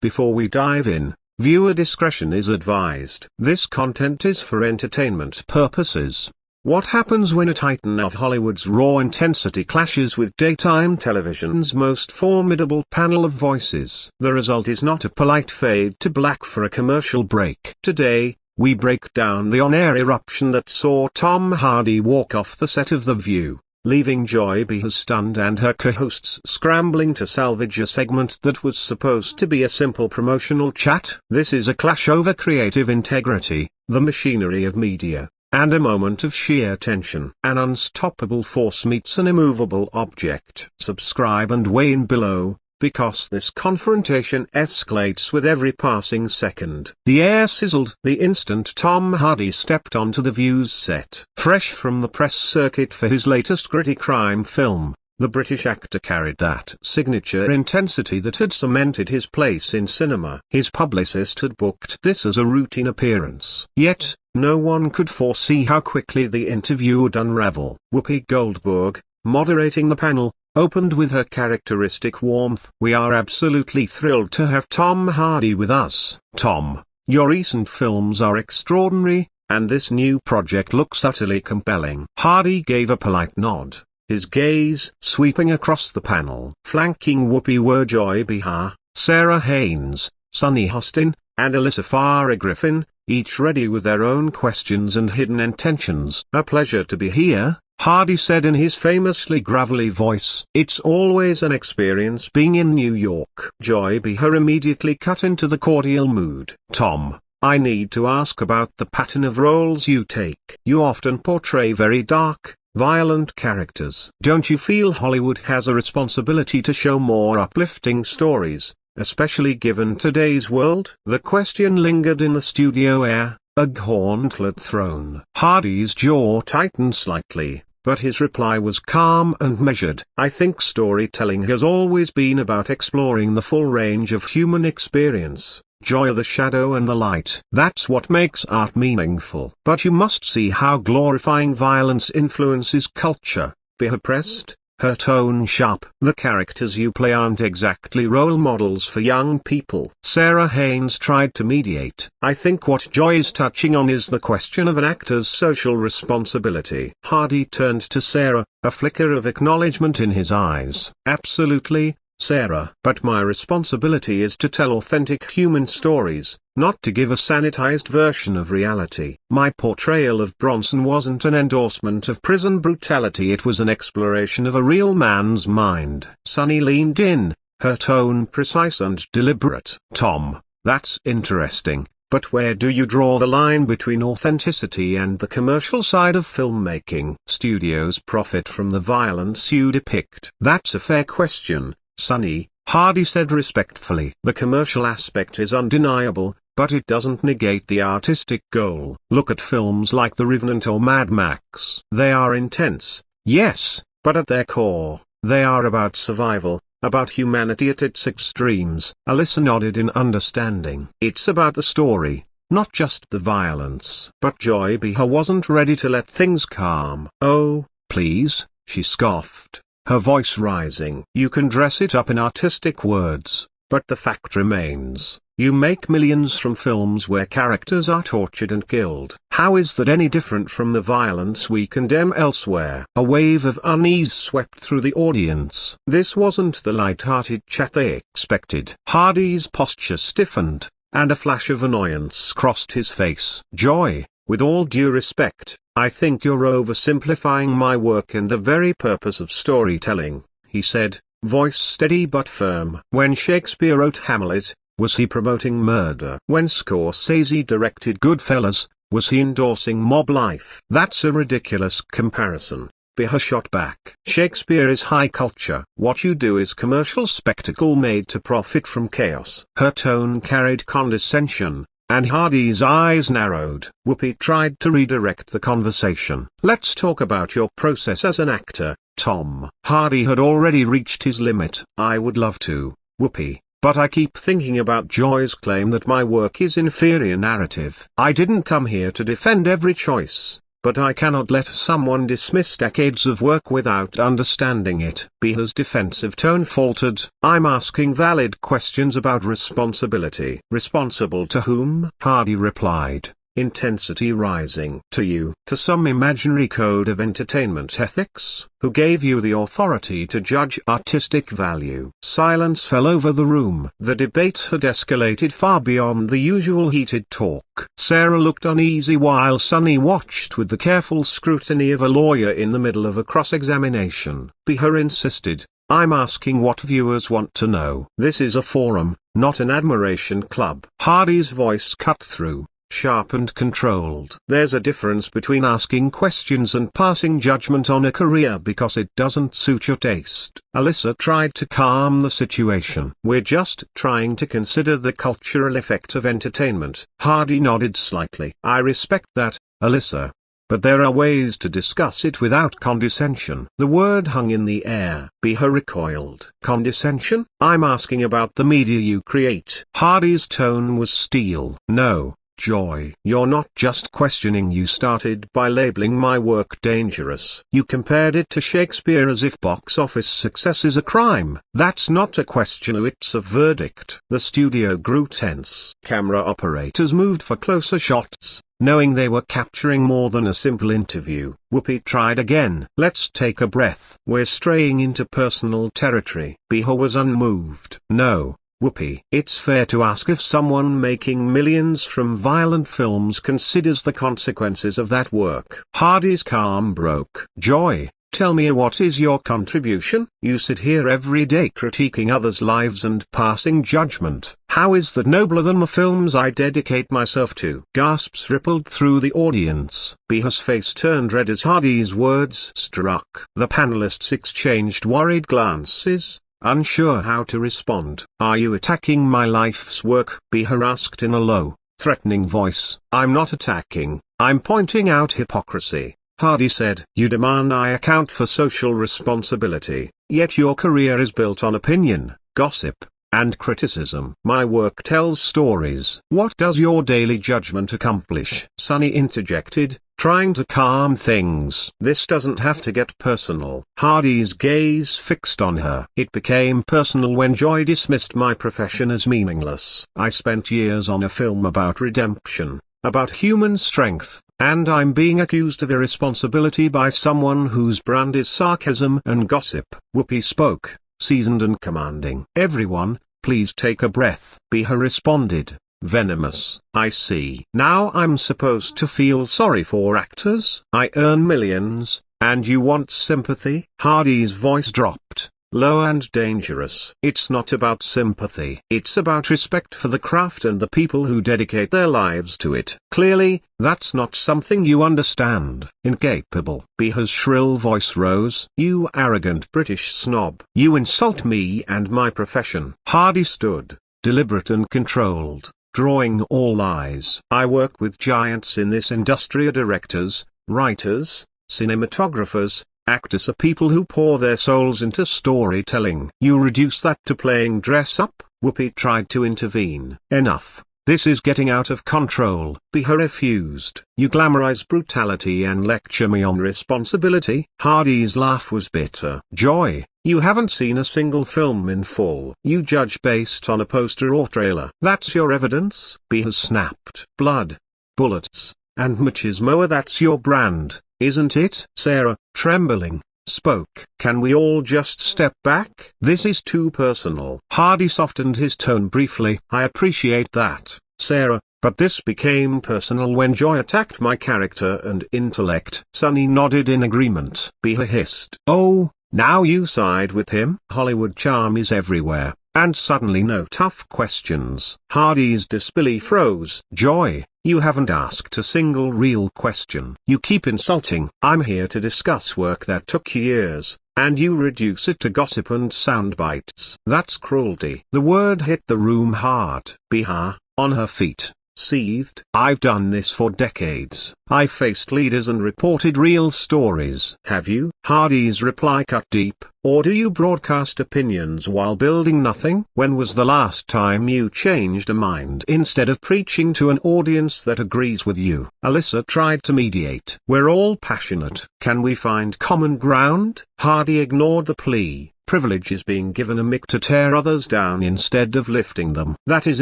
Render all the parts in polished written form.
Before we dive in, viewer discretion is advised. This content is for entertainment purposes. What happens when a titan of Hollywood's raw intensity clashes with daytime television's most formidable panel of voices? The result is not a polite fade to black for a commercial break. Today, we break down the on-air eruption that saw Tom Hardy walk off the set of The View, leaving Joy Behar stunned and her co-hosts scrambling to salvage a segment that was supposed to be a simple promotional chat. This is a clash over creative integrity, the machinery of media, and a moment of sheer tension. An unstoppable force meets an immovable object. Subscribe and weigh in below, because this confrontation escalates with every passing second. The air sizzled the instant Tom Hardy stepped onto The View's set. Fresh from the press circuit for his latest gritty crime film, the British actor carried that signature intensity that had cemented his place in cinema. His publicist had booked this as a routine appearance. Yet, no one could foresee how quickly the interview would unravel. Whoopi Goldberg, moderating the panel, opened with her characteristic warmth. "We are absolutely thrilled to have Tom Hardy with us. Tom, your recent films are extraordinary, and this new project looks utterly compelling." Hardy gave a polite nod, his gaze sweeping across the panel. Flanking Whoopi were Joy Behar, Sarah Haynes, Sunny Hostin, and Alyssa Farah Griffin, each ready with their own questions and hidden intentions. "A pleasure to be here," Hardy said in his famously gravelly voice. "It's always an experience being in New York." Joy Behar immediately cut into the cordial mood. "Tom, I need to ask about the pattern of roles you take. You often portray very dark, violent characters. Don't you feel Hollywood has a responsibility to show more uplifting stories, especially given today's world?" The question lingered in the studio air, a gauntlet thrown. Hardy's jaw tightened slightly, but his reply was calm and measured. "I think storytelling has always been about exploring the full range of human experience, joy, the shadow and the light. That's what makes art meaningful. But you must see how glorifying violence influences culture," Behar pressed, her tone sharp. "The characters you play aren't exactly role models for young people." Sarah Haynes tried to mediate. "I think what Joy is touching on is the question of an actor's social responsibility." Hardy turned to Sarah, a flicker of acknowledgement in his eyes. "Absolutely, Sarah. But my responsibility is to tell authentic human stories, not to give a sanitized version of reality. My portrayal of Bronson wasn't an endorsement of prison brutality, it was an exploration of a real man's mind." Sunny leaned in, her tone precise and deliberate. "Tom, that's interesting, but where do you draw the line between authenticity and the commercial side of filmmaking? Studios profit from the violence you depict." "That's a fair question, Sunny," Hardy said respectfully. "The commercial aspect is undeniable, but it doesn't negate the artistic goal. Look at films like The Revenant or Mad Max. They are intense, yes, but at their core, they are about survival, about humanity at its extremes." Alyssa nodded in understanding. "It's about the story, not just the violence." But Joy Behar wasn't ready to let things calm. "Oh, please," she scoffed, her voice rising. "You can dress it up in artistic words, but the fact remains, you make millions from films where characters are tortured and killed. How is that any different from the violence we condemn elsewhere?" A wave of unease swept through the audience. This wasn't the light-hearted chat they expected. Hardy's posture stiffened, and a flash of annoyance crossed his face. "Joy, with all due respect, I think you're oversimplifying my work and the very purpose of storytelling," he said, voice steady but firm. "When Shakespeare wrote Hamlet, was he promoting murder? When Scorsese directed Goodfellas, was he endorsing mob life?" "That's a ridiculous comparison," Behar shot back. "Shakespeare is high culture. What you do is commercial spectacle made to profit from chaos." Her tone carried condescension, and Hardy's eyes narrowed. Whoopi tried to redirect the conversation. "Let's talk about your process as an actor, Tom." Hardy had already reached his limit. "I would love to, Whoopi, but I keep thinking about Joy's claim that my work is inferior narrative. I didn't come here to defend every choice, but I cannot let someone dismiss decades of work without understanding it. Behar's defensive tone faltered. I'm asking valid questions about responsibility. Responsible to whom? Hardy replied, intensity rising. To you. To some imaginary code of entertainment ethics? Who gave you the authority to judge artistic value? Silence fell over the room. The debate had escalated far beyond the usual heated talk. Sarah looked uneasy while Sunny watched with the careful scrutiny of a lawyer in the middle of a cross-examination. Behar insisted, I'm asking what viewers want to know. This is a forum, not an admiration club. Hardy's voice cut through, sharp and controlled. There's a difference between asking questions and passing judgment on a career because it doesn't suit your taste. Alyssa tried to calm the situation. We're just trying to consider the cultural effect of entertainment. Hardy nodded slightly. I respect that, Alyssa. But there are ways to discuss it without condescension. The word hung in the air. Behar recoiled. Condescension? I'm asking about the media you create. Hardy's tone was steel. No, Joy. You're not just questioning. You started by labeling my work dangerous. You compared it to Shakespeare as if box office success is a crime. That's not a question, it's a verdict. The studio grew tense. Camera operators moved for closer shots, knowing they were capturing more than a simple interview. Whoopi tried again. Let's take a breath. We're straying into personal territory. Behar was unmoved. No, Whoopi. It's fair to ask if someone making millions from violent films considers the consequences of that work. Hardy's calm broke. Joy, tell me, what is your contribution? You sit here every day critiquing others' lives and passing judgment. How is that nobler than the films I dedicate myself to? Gasps rippled through the audience. Behar's face turned red as Hardy's words struck. The panelists exchanged worried glances, unsure how to respond. Are you attacking my life's work? Behar asked in a low, threatening voice. I'm not attacking, I'm pointing out hypocrisy. Hardy said. You demand I account for social responsibility, yet your career is built on opinion, gossip, and criticism. My work tells stories. What does your daily judgment accomplish? Sunny interjected, trying to calm things. This doesn't have to get personal. Hardy's gaze fixed on her. It became personal when Joy dismissed my profession as meaningless. I spent years on a film about redemption, about human strength, and I'm being accused of irresponsibility by someone whose brand is sarcasm and gossip. Whoopi spoke, seasoned and commanding. Everyone, please take a breath. Behar responded, venomous. I see. Now I'm supposed to feel sorry for actors? I earn millions, and you want sympathy? Hardy's voice dropped, low and dangerous. It's not about sympathy. It's about respect for the craft and the people who dedicate their lives to it. Clearly, that's not something you understand. Incapable. Behar's shrill voice rose. You arrogant British snob. You insult me and my profession. Hardy stood, deliberate and controlled, drawing all eyes. I work with giants in this industry. Directors, writers, cinematographers, actors are people who pour their souls into storytelling. You reduce that to playing dress up? Whoopi tried to intervene. Enough. This is getting out of control. Behar refused. You glamorize brutality and lecture me on responsibility. Hardy's laugh was bitter. Joy, you haven't seen a single film in full. You judge based on a poster or trailer. That's your evidence? Behar snapped. Blood, bullets, and machismo, that's your brand, isn't it? Sarah, trembling, spoke. Can we all just step back? This is too personal. Hardy softened his tone briefly. I appreciate that, Sarah, but this became personal when Joy attacked my character and intellect. Sunny nodded in agreement. Behar hissed. Oh, now you side with him? Hollywood charm is everywhere, and suddenly no tough questions. Hardy's disbelief rose. Joy, you haven't asked a single real question. You keep insulting. I'm here to discuss work that took years, and you reduce it to gossip and sound bites. That's cruelty. The word hit the room hard. Behar, on her feet, seethed. I've done this for decades. I faced leaders and reported real stories. Have you? Hardy's reply cut deep. Or do you broadcast opinions while building nothing? When was the last time you changed a mind instead of preaching to an audience that agrees with you? Alyssa tried to mediate. We're all passionate. Can we find common ground? Hardy ignored the plea. Privilege is being given a mic to tear others down instead of lifting them. That is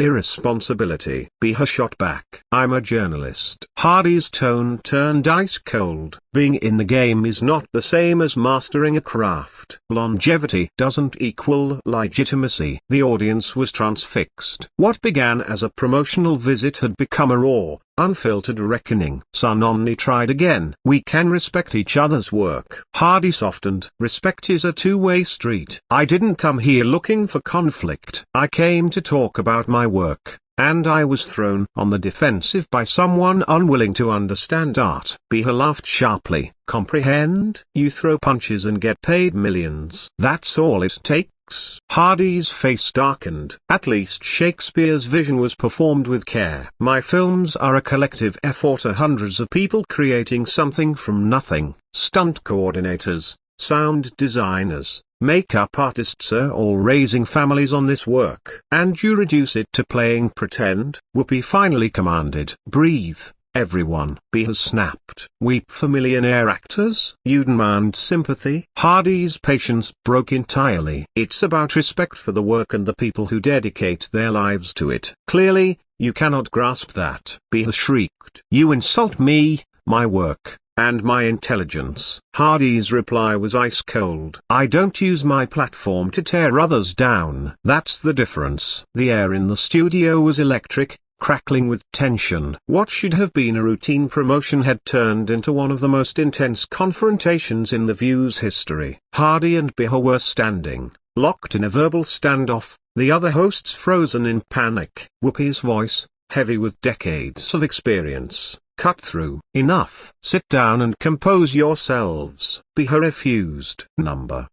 irresponsibility. Behar shot back. I'm a journalist. Hardy's tone turned ice cold. Being in the game is not the same as mastering a craft. Longevity doesn't equal legitimacy. The audience was transfixed. What began as a promotional visit had become a raw, unfiltered reckoning. Sanonni tried again. We can respect each other's work. Hardy softened. Respect is a two-way street. I didn't come here looking for conflict. I came to talk about my work. And I was thrown on the defensive by someone unwilling to understand art. Behar laughed sharply. Comprehend? You throw punches and get paid millions. That's all it takes. Hardy's face darkened. At least Shakespeare's vision was performed with care. My films are a collective effort of hundreds of people creating something from nothing. Stunt coordinators, sound designers, makeup artists are all raising families on this work. And you reduce it to playing pretend? Whoopi finally commanded. Breathe, everyone. Behar snapped. Weep for millionaire actors? You demand sympathy? Hardy's patience broke entirely. It's about respect for the work and the people who dedicate their lives to it. Clearly, you cannot grasp that. Behar shrieked. You insult me, my work, and my intelligence. Hardy's reply was ice cold. I don't use my platform to tear others down. That's the difference. The air in the studio was electric, crackling with tension. What should have been a routine promotion had turned into one of the most intense confrontations in The View's history. Hardy and Behar were standing, locked in a verbal standoff, the other hosts frozen in panic. Whoopi's voice, heavy with decades of experience, cut through. Enough. Sit down and compose yourselves. Behar refused.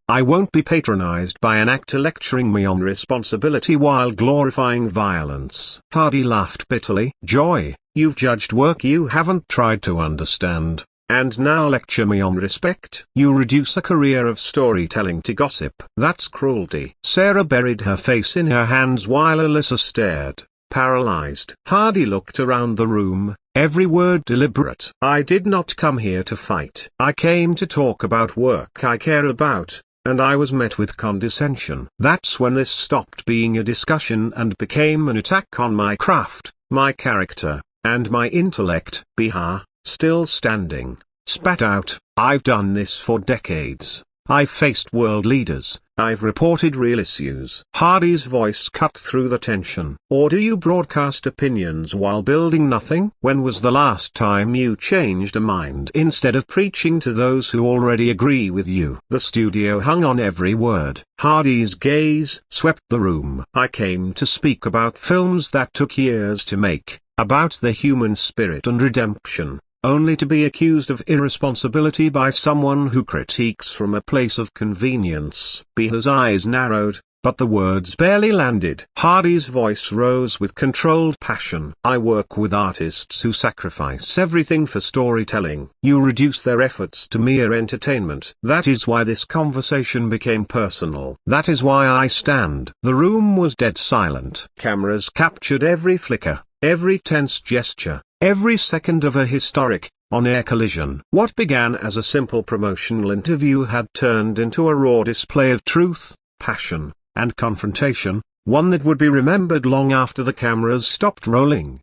I won't be patronized by an actor lecturing me on responsibility while glorifying violence. Hardy laughed bitterly. Joy, you've judged work you haven't tried to understand, and now lecture me on respect? You reduce a career of storytelling to gossip. That's cruelty. Sarah buried her face in her hands while Alyssa stared, paralyzed. Hardy looked around the room, every word deliberate. I did not come here to fight. I came to talk about work I care about, and I was met with condescension. That's when this stopped being a discussion and became an attack on my craft, my character, and my intellect. Behar, still standing, spat out, I've done this for decades. I've faced world leaders, I've reported real issues. Hardy's voice cut through the tension. Or do you broadcast opinions while building nothing? When was the last time you changed a mind instead of preaching to those who already agree with you? The studio hung on every word. Hardy's gaze swept the room. I came to speak about films that took years to make, about the human spirit and redemption, only to be accused of irresponsibility by someone who critiques from a place of convenience. Behar's eyes narrowed, but the words barely landed. Hardy's voice rose with controlled passion. I work with artists who sacrifice everything for storytelling. You reduce their efforts to mere entertainment. That is why this conversation became personal. That is why I stand. The room was dead silent. Cameras captured every flicker, every tense gesture, every second of a historic, on-air collision. What began as a simple promotional interview had turned into a raw display of truth, passion, and confrontation, one that would be remembered long after the cameras stopped rolling.